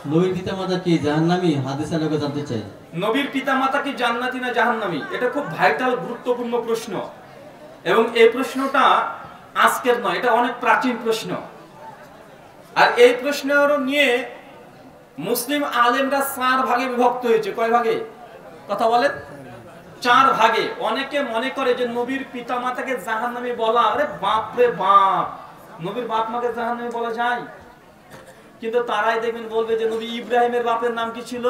নবীর পিতামাতা কি জাহান্নামী? হাদিস আলোকে জানতে চাই। নবীর পিতামাতা কি জান্নাতি না জাহান্নামী? এটা খুব ভাইটাল গুরুত্বপূর্ণ প্রশ্ন, এবং এই প্রশ্নটা আজকের নয়, এটা অনেক প্রাচীন প্রশ্ন। আর এই প্রশ্ন নিয়ে মুসলিম আলেমরা 4 ভাগে বিভক্ত হয়েছে। কয় ভাগে? কথা বলেন। 4 ভাগে। অনেকে মনে করে যে নবীর পিতামাতাকে জাহান্নামী বলা, আরে বাপ রে বাপ, নবীর বাপ মাকে জাহান্নামী বলা যায়? কিন্তু তারাই দেখবেন বলবে যে নবী ইব্রাহিমের বাপের নাম কি ছিল?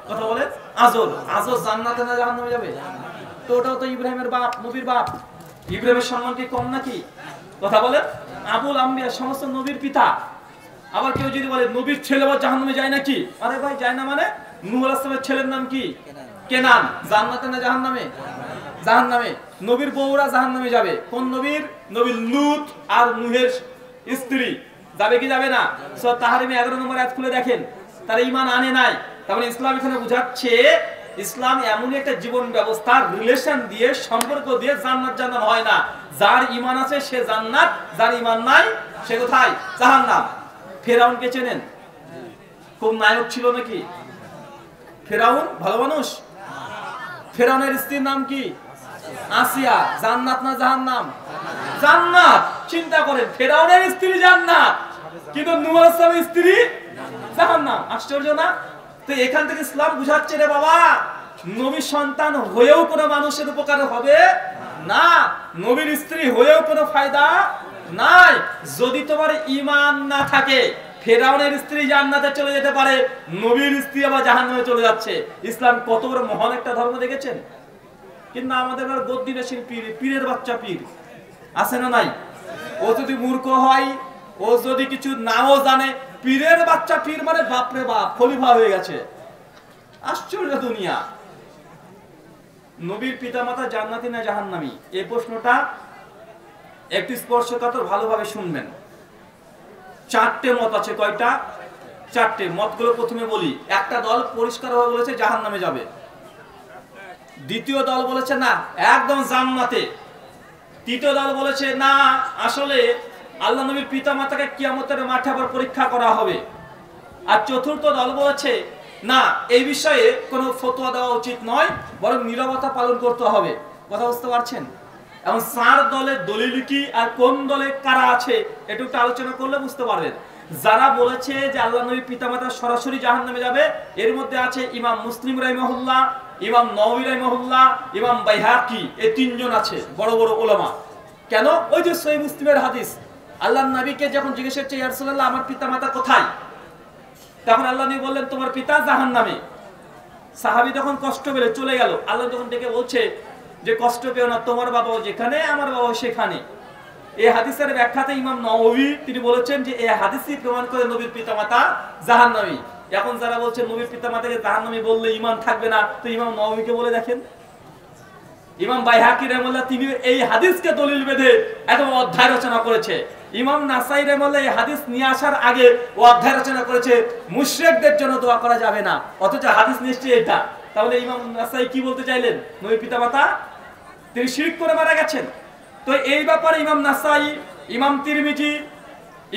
কথা বলেন। আজর। আজর জান্নাতে না জাহান্নামে যাবে? তো ওটাও তো ইব্রাহিমের বাপ, নবীর বাপ। ইব্রাহিমের সম্মান কি কম নাকি? কথা বলেন। আবুল আম্বিয়া, সমস্ত নবীর পিতা। আবার কেউ যদি বলে নবীর ছেলে বা জাহান্নামে যায় নাকি? আরে ভাই যায় না মানে? নূহ আলাইহিস সালামের ছেলের নাম কি? কেনান। জান্নাতে না জাহান্নামে? জাহান্নামে। নবীর বউরা জাহান্নামে যাবে। কোন নবীর? নবী লূত আর নূহের স্ত্রী। যাবে কি যাবে না? সূরা তাহরিমে 11 নম্বর আয়াত খুলে দেখেন। তারা ঈমান আনে নাই। তার মানে ইসলাম এখানে বুঝাচ্ছে ইসলাম এমন একটা জীবন ব্যবস্থা, রিলেশন দিয়ে, সম্পর্ক দিয়ে জান্নাত জান্নাত হয় না। যার ঈমান আছে সে জান্নাত, যার ঈমান নাই সে কোথায়? জাহান্নাম। ফেরাউনকে চেনেন? কোন নায়ক ছিল নাকি? ফেরাউন ভালো মানুষ? ফেরাউনের স্ত্রীর নাম কি? আসিয়া। জান্নাত না জাহান্নাম? জান্নাত। চিন্তা করেন, ফেরাউনের স্ত্রী জান্নাত, কিন্তু নূহ আলাইহিস সালামের স্ত্রী জাহান্নাম। আশ্চর্য না? তো এখান থেকে ইসলাম বুঝাচ্ছে রে বাবা, নবীর সন্তান হয়েও কোনো মানুষের উপকার হবে না, নবীর স্ত্রী হয়েও কোনো ফায়দা নাই যদি তোমার ঈমান না থাকে। ফেরাউনের স্ত্রী জান্নাতে চলে যেতে পারে, নবীর স্ত্রী আবার জাহান্নামে চলে যাচ্ছে। ইসলাম কত বড় মহান একটা ধর্ম দেখেছেন? কিন্তু আমাদের গদ্দিবেশীর পীর, পীরের বাচ্চা পীর আছে না নাই? ও যদি মূর্খ হয়, ও যদি কিছু নাও জানে, পীরের বাচ্চা পীর মানে বাপরে বাপ, খলিফা হয়ে গেছে। আশ্চর্য দুনিয়া। নবীর পিতামাতা জান্নাতি না জাহান্নামী, এই প্রশ্নটা একটু স্পর্শকাতর, ভালোভাবে শুনবেন। 4টে মত আছে। কয়টা? 4টে। মতগুলো প্রথমে বলি। একটা দল পরিষ্কারভাবে বলেছে জাহান্নামে যাবে। দ্বিতীয় দল বলেছে না, একদম জান্নাতে। তৃতীয় দল বলেছে না, আসলে আল্লাহ নবীর পিতামাতাকে কিয়ামতের মাঠে আবার পরীক্ষা করা হবে। আর চতুর্থ দল বলেছে না, এই বিষয়ে কোনো ফতোয়া দেওয়া উচিত নয়, বরং নীরবতা পালন করতে হবে। কথা বুঝতে পারছেন? এবং 4 দলের দলিল কি আর কোন দলে কারা আছে একটু আলোচনা করলে বুঝতে পারবেন। যারা বলেছে যে আল্লাহ নবীর পিতামাতা সরাসরি জাহান্নামে যাবে, এর মধ্যে আছে ইমাম মুসলিম রাহিমাহুল্লাহ, ইমাম নববী রাহিমাহুল্লাহ, ইমাম বাইহাকি। এই 3 জন আছে বড় বড় উলামা। কেন? ওই যে সহিহ মুসলিমের হাদিস, আল্লাহর নবীকে যখন জিজ্ঞেস করছে ইয়া রাসূলুল্লাহ আমার পিতামাতা কোথায়, তখন আল্লাহ নবী বললেন তোমার পিতা জাহান্নামে। সাহাবী তখন কষ্ট পেলে চলে গেল। আল্লাহ তখন ডেকে বলছে যে কষ্ট পেও না, তোমার বাবাও যেখানে আমার বাবাও সেখানে। এই হাদিসের ব্যাখ্যাতে ইমাম নববী তিনি বলেছেন যে এই হাদিসই প্রমাণ করে নবীর পিতামাতা জাহান্নামী। এখন যারা বলছে নবীর পিতামাতাকে জাহান্নামী বললে ঈমান থাকবে না, তো ইমাম নববীকে বলে দেখেন। ইমাম বাইহাকি রাহিমাহুল্লাহ তিনি এই হাদিসকে দলিল বেঁধে এত অধ্যায় রচনা করেছে। ইমাম নাসাই রাহিমাহুল্লাহ এই হাদিস নিয়ে আসার আগে ও অধ্যায় রচনা করেছে মুশরিকদের জন্য দোয়া করা যাবে না, অথচ হাদিস নিশ্চয়ই এটা। তাহলে ইমাম নাসাই কি বলতে চাইলেন? নবী পিতামাতা তিনি শিরক করে মারা গেছেন। তো এই ব্যাপারে ইমাম নাসাই, ইমাম তিরমিজি,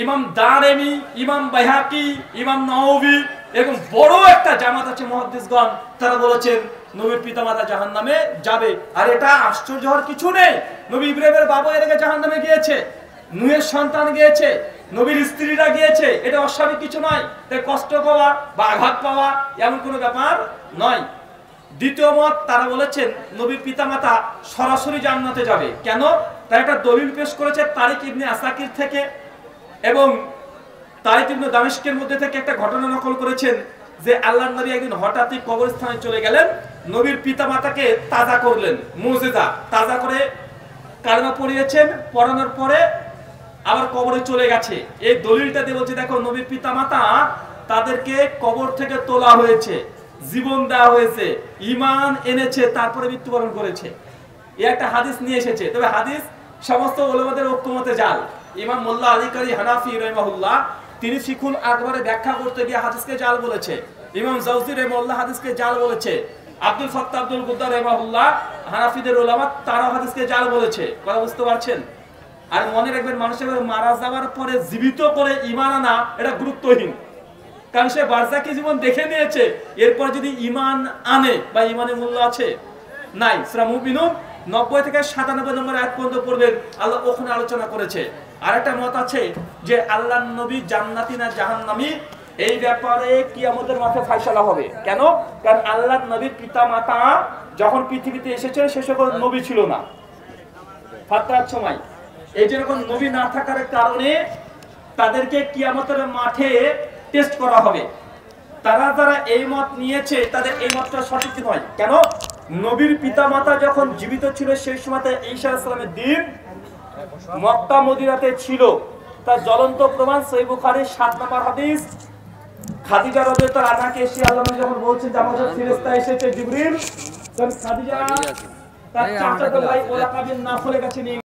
ইমাম দারেমি, ইমাম বাইহাকি, ইমাম নববী এরকম বড় একটা জামাত আছে মুহাদ্দিসগণ, তারা বলেছেন নবীর পিতামাতা জাহান্নামে যাবে। আর এটা আশ্চর্য হওয়ার কিছু নেই। নবী ইব্রাহিমের বাবা এর আগে জাহান্নামে গিয়েছে, নূহের সন্তান গিয়েছে, নবীর স্ত্রীরা গিয়েছে। এটা অস্বাভাবিক কিছু নয়। তাই কষ্ট পাওয়া বা আঘাত পাওয়া এমন কোনো ব্যাপার নয়। দ্বিতীয় মত, তারা বলেছেন নবীর পিতামাতা সরাসরি জান্নাতে যাবে। কেন? তারা একটা দলিল পেশ করেছে তারিক ইবনে আসাকির থেকে, এবং তারিক ইবনে দামেশকের মধ্যে থেকে একটা ঘটনা নকল করেছেন যে আল্লাহর নবী একদিন হঠাৎই কবরস্থানে চলে গেলেন, নবীর পিতামাতাকে তাজা করলেন, মুজিজা তাজা করে কালেমা পড়িয়েছেন, পড়ানোর পরে আবার কবরে চলে গেছে। এই দলিলটা দিয়ে বলছে দেখো নবীর পিতামাতা তাদেরকে কবর থেকে তোলা হয়েছে, জীবন দেওয়া হয়েছে, ঈমান এনেছে, তারপরে মৃত্যুবরণ করেছে। এই একটা হাদিস নিয়ে এসেছে। তবে হাদিস সমস্ত উলামাদের ঐক্যমতে জাল। ইমাম মোল্লা আলী কারি হানাফি রাহিমাহুল্লাহ তিনি ফিকুল আকবরে ব্যাখ্যা করতে গিয়ে হাদিসকে জাল বলেছে। ইমাম জাওজি রাহিমাহুল্লাহ হাদিসকে জাল বলেছে। আব্দুল ফাত্তাহ আব্দুল গুদ্দার রাহিমাহুল্লাহ হানাফিদের উলামা তারা হাদিসকে জাল বলেছে। কথা বুঝতে পারছেন? আর মনে রাখবেন, মানুষের মারা যাওয়ার পরে জীবিত করে ঈমান আনা এটা গুরুত্বহীন। কারণ সে বারজাকি জীবন দেখে নিয়েছে। এরপর যদি ঈমান আনে বা ঈমানের মূল্য আছে নাই। সূরা মুমিনুন 90 থেকে 97 নম্বর আয়াত পর্যন্ত পড়বেন, আল্লাহ ওখানে আলোচনা করেছে। আরেকটা মত আছে যে আল্লাহর নবী জান্নাতি না জাহান্নামী, এই ব্যাপারে কিয়ামতের মাঠে ফয়সালা হবে। কেন? কারণ আল্লাহর নবীর পিতামাতা যখন পৃথিবীতে এসেছে সে সকল নবী ছিল না ফাতরার সময়। এই যে রকম নবী না থাকার কারণে তাদেরকে কিয়ামতের মাঠে টেস্ট করা হবে। তারা যারা এই মত নিয়েছে তাদের এই মতটা সঠিক নয়। কেন? নবীর পিতামাতা যখন জীবিত ছিল সেই সময় ঈসা আলাইহিস সালামের দিন মক্কা মদিনাতে ছিল। তার জ্বলন্ত প্রমাণ সহিহ বুখারীর 7 নম্বর হাদিস। খাদিজা রাদিয়াল্লাহু আনহাকে এসে আল্লাহ নবী যখন বলছেন যে আমাদের ফেরেশতা এসেছে জিবরিল, তখন খাদিজা তার চাচাতো ভাই ওলাকা বিন নাফলের কাছে নিয়ে